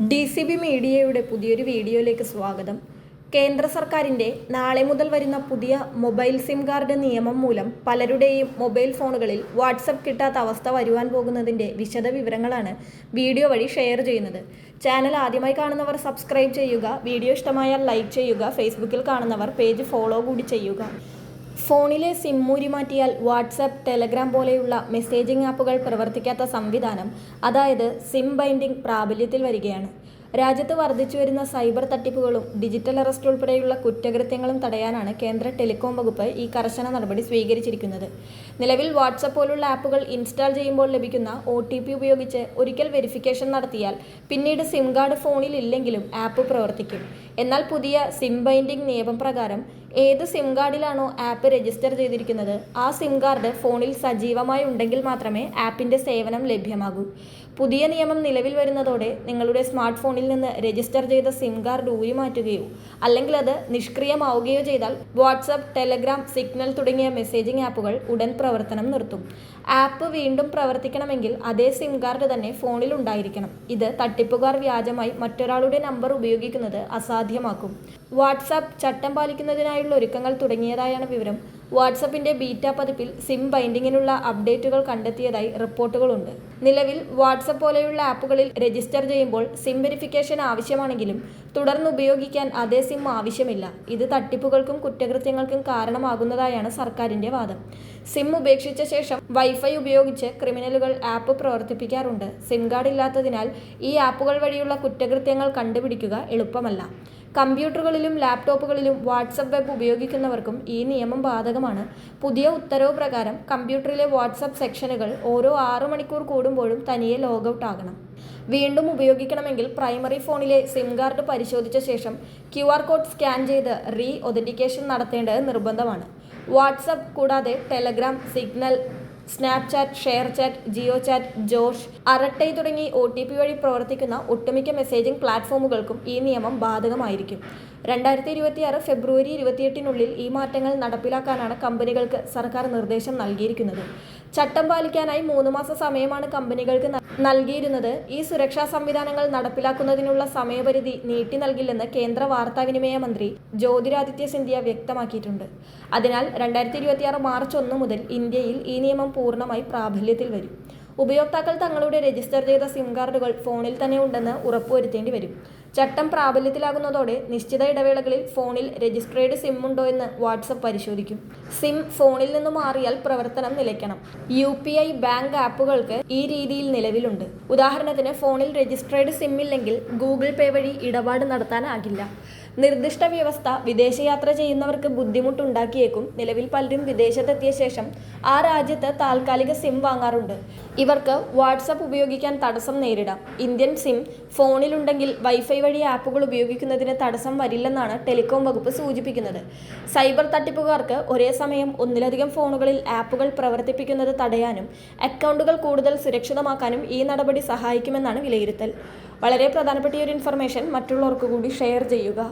DCB മീഡിയയുടെ പുതിയൊരു വീഡിയോയിലേക്ക് സ്വാഗതം. കേന്ദ്ര സർക്കാരിൻ്റെ നാളെ മുതൽ വരുന്ന പുതിയ മൊബൈൽ സിം കാർഡ് നിയമം മൂലം പലരുടെയും മൊബൈൽ ഫോണുകളിൽ വാട്സപ്പ് കിട്ടാത്ത അവസ്ഥ വരുവാൻ പോകുന്നതിൻ്റെ വിശദ വിവരങ്ങളാണ് വീഡിയോ വഴി ഷെയർ ചെയ്യുന്നത്. ചാനൽ ആദ്യമായി കാണുന്നവർ സബ്സ്ക്രൈബ് ചെയ്യുക, വീഡിയോ ഇഷ്ടമായാൽ ലൈക്ക് ചെയ്യുക, ഫേസ്ബുക്കിൽ കാണുന്നവർ പേജ് ഫോളോ കൂടി ചെയ്യുക. ഫോണിലെ സിം ഊരി മാറ്റിയാൽ വാട്സപ്പ്, ടെലഗ്രാം പോലെയുള്ള മെസ്സേജിംഗ് ആപ്പുകൾ പ്രവർത്തിക്കാത്ത സംവിധാനം, അതായത് സിം ബൈൻഡിംഗ് പ്രാബല്യത്തിൽ വരികയാണ്. രാജ്യത്ത് വർദ്ധിച്ചു വരുന്ന സൈബർ തട്ടിപ്പുകളും ഡിജിറ്റൽ അറസ്റ്റ് ഉൾപ്പെടെയുള്ള കുറ്റകൃത്യങ്ങളും തടയാനാണ് കേന്ദ്ര ടെലികോം വകുപ്പ് ഈ കർശന നടപടി സ്വീകരിച്ചിരിക്കുന്നത്. നിലവിൽ വാട്സപ്പ് പോലുള്ള ആപ്പുകൾ ഇൻസ്റ്റാൾ ചെയ്യുമ്പോൾ ലഭിക്കുന്ന OTP ഉപയോഗിച്ച് ഒരിക്കൽ വെരിഫിക്കേഷൻ നടത്തിയാൽ പിന്നീട് സിം കാർഡ് ഫോണിൽ ഇല്ലെങ്കിലും ആപ്പ് പ്രവർത്തിക്കും. എന്നാൽ പുതിയ സിം ബൈൻഡിംഗ് നിയമം പ്രകാരം ഏത് സിം കാർഡിലാണോ ആപ്പ് രജിസ്റ്റർ ചെയ്തിരിക്കുന്നത് ആ സിം കാർഡ് ഫോണിൽ സജീവമായി ഉണ്ടെങ്കിൽ മാത്രമേ ആപ്പിൻ്റെ സേവനം ലഭ്യമാകൂ. പുതിയ നിയമം നിലവിൽ വരുന്നതോടെ നിങ്ങളുടെ സ്മാർട്ട് ഫോണിൽ നിന്ന് രജിസ്റ്റർ ചെയ്ത സിം കാർഡ് ഊരി മാറ്റുകയോ അല്ലെങ്കിൽ അത് നിഷ്ക്രിയമാവുകയോ ചെയ്താൽ വാട്സപ്പ്, ടെലഗ്രാം, സിഗ്നൽ തുടങ്ങിയ മെസ്സേജിംഗ് ആപ്പുകൾ ഉടൻ പ്രവർത്തനം നിർത്തും. ആപ്പ് വീണ്ടും പ്രവർത്തിക്കണമെങ്കിൽ അതേ സിം കാർഡ് തന്നെ ഫോണിൽ ഉണ്ടായിരിക്കണം. ഇത് തട്ടിപ്പുകാർ വ്യാജമായി മറ്റൊരാളുടെ നമ്പർ ഉപയോഗിക്കുന്നത് അസാധ്യമാക്കും. വാട്സാപ്പ് ചട്ടം പാലിക്കുന്നതിനായുള്ള ഒരുക്കങ്ങൾ തുടങ്ങിയതായാണ് വിവരം. വാട്സപ്പിൻ്റെ ബീറ്റ പതിപ്പിൽ സിം ബൈൻഡിങ്ങിനുള്ള അപ്ഡേറ്റുകൾ കണ്ടെത്തിയതായി റിപ്പോർട്ടുകളുണ്ട്. നിലവിൽ വാട്സപ്പ് പോലെയുള്ള ആപ്പുകളിൽ രജിസ്റ്റർ ചെയ്യുമ്പോൾ സിം വെരിഫിക്കേഷൻ ആവശ്യമാണെങ്കിലും തുടർന്ന് ഉപയോഗിക്കാൻ അതേ സിം ആവശ്യമില്ല. ഇത് തട്ടിപ്പുകൾക്കും കുറ്റകൃത്യങ്ങൾക്കും കാരണമാകുന്നതായാണ് സർക്കാരിൻ്റെ വാദം. സിം ഉപേക്ഷിച്ച ശേഷം വൈഫൈ ഉപയോഗിച്ച് ക്രിമിനലുകൾ ആപ്പ് പ്രവർത്തിപ്പിക്കാറുണ്ട്. സിം കാർഡ് ഇല്ലാത്തതിനാൽ ഈ ആപ്പുകൾ വഴിയുള്ള കുറ്റകൃത്യങ്ങൾ കണ്ടുപിടിക്കുക എളുപ്പമല്ല. കമ്പ്യൂട്ടറുകളിലും ലാപ്ടോപ്പുകളിലും വാട്സപ്പ് വെബ് ഉപയോഗിക്കുന്നവർക്കും ഈ നിയമം ബാധകമാണ്. പുതിയ ഉത്തരവ് പ്രകാരം കമ്പ്യൂട്ടറിലെ വാട്സപ്പ് സെക്ഷനുകൾ ഓരോ 6 മണിക്കൂർ കൂടുമ്പോഴും തനിയെ ലോഗൌട്ട് ആകണം. വീണ്ടും ഉപയോഗിക്കണമെങ്കിൽ പ്രൈമറി ഫോണിലെ സിം കാർഡ് പരിശോധിച്ച ശേഷം QR കോഡ് സ്കാൻ ചെയ്ത് ഒതൻറ്റിക്കേഷൻ നടത്തേണ്ടത് നിർബന്ധമാണ്. വാട്സപ്പ് കൂടാതെ Telegram, Signal, Snapchat, ShareChat, Jio chat, Josh, Arattai തുടങ്ങി OTP വഴി പ്രവർത്തിക്കുന്ന ഒട്ടുമിക്ക മെസ്സേജിംഗ് പ്ലാറ്റ്ഫോമുകൾക്കും ഈ നിയമം ബാധകമായിരിക്കും. 2026 ഫെബ്രുവരി 28-നുള്ളിൽ ഈ മാറ്റങ്ങൾ നടപ്പിലാക്കാനാണ് കമ്പനികൾക്ക് സർക്കാർ നിർദ്ദേശം നൽകിയിരിക്കുന്നത്. ചട്ടം പാലിക്കാനായി 3 മാസ സമയമാണ് കമ്പനികൾക്ക് നൽകിയിരുന്നത്. ഈ സുരക്ഷാ സംവിധാനങ്ങൾ നടപ്പിലാക്കുന്നതിനുള്ള സമയപരിധി നീട്ടി നൽകില്ലെന്ന് കേന്ദ്ര വാർത്താവിനിമയ മന്ത്രി ജ്യോതിരാദിത്യ സിന്ധ്യ വ്യക്തമാക്കിയിട്ടുണ്ട്. അതിനാൽ 2026 മാർച്ച് 1 മുതൽ ഇന്ത്യയിൽ ഈ നിയമം പൂർണ്ണമായി പ്രാബല്യത്തിൽ വരും. ഉപയോക്താക്കൾ തങ്ങളുടെ രജിസ്റ്റർ ചെയ്ത സിം കാർഡുകൾ ഫോണിൽ തന്നെ ഉണ്ടെന്ന് ഉറപ്പുവരുത്തേണ്ടി വരും. ചട്ടം പ്രാബല്യത്തിലാകുന്നതോടെ നിശ്ചിത ഇടവേളകളിൽ ഫോണിൽ രജിസ്ട്രേഡ് സിം ഉണ്ടോ എന്ന് വാട്സപ്പ് പരിശോധിക്കും. സിം ഫോണിൽ നിന്ന് മാറിയാൽ പ്രവർത്തനം നിലയ്ക്കണം. UPI, ബാങ്ക് ആപ്പുകൾക്ക് ഈ രീതിയിൽ നിലവിലുണ്ട്. ഉദാഹരണത്തിന് ഫോണിൽ രജിസ്ട്രേഡ് സിം ഇല്ലെങ്കിൽ ഗൂഗിൾ പേ വഴി ഇടപാട് നടത്താനാകില്ല. നിർദ്ദിഷ്ട വ്യവസ്ഥ വിദേശയാത്ര ചെയ്യുന്നവർക്ക് ബുദ്ധിമുട്ടുണ്ടാക്കിയേക്കും. നിലവിൽ പലരും വിദേശത്തെത്തിയ ശേഷം ആ രാജ്യത്ത് താൽക്കാലിക സിം വാങ്ങാറുണ്ട്. ഇവർക്ക് വാട്സപ്പ് ഉപയോഗിക്കാൻ തടസ്സം നേരിടാം. ഇന്ത്യൻ സിം ഫോണിലുണ്ടെങ്കിൽ വൈഫൈ വഴി ആപ്പുകൾ ഉപയോഗിക്കുന്നതിന് തടസ്സം വരില്ലെന്നാണ് ടെലികോം വകുപ്പ് സൂചിപ്പിക്കുന്നത്. സൈബർ തട്ടിപ്പുകാർക്ക് ഒരേ സമയം ഒന്നിലധികം ഫോണുകളിൽ ആപ്പുകൾ പ്രവർത്തിപ്പിക്കുന്നത് തടയാനും അക്കൗണ്ടുകൾ കൂടുതൽ സുരക്ഷിതമാക്കാനും ഈ നടപടി സഹായിക്കുമെന്നാണ് വിലയിരുത്തൽ. വളരെ പ്രധാനപ്പെട്ട ഒരു ഇൻഫർമേഷൻ മറ്റുള്ളവർക്ക് കൂടി ഷെയർ ചെയ്യുക.